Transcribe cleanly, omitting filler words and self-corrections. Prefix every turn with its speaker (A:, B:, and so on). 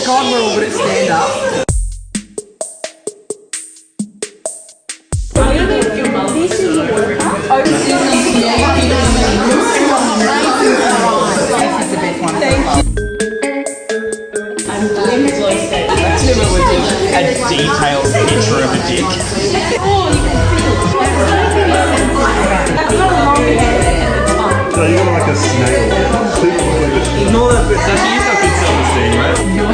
A: God, we're all good at stand-up. This is a water park. This is the best one. Thank you.
B: A detailed picture of a dick.
C: So you're like a snail.
B: Ignore that bit. That's you have good self-esteem, right?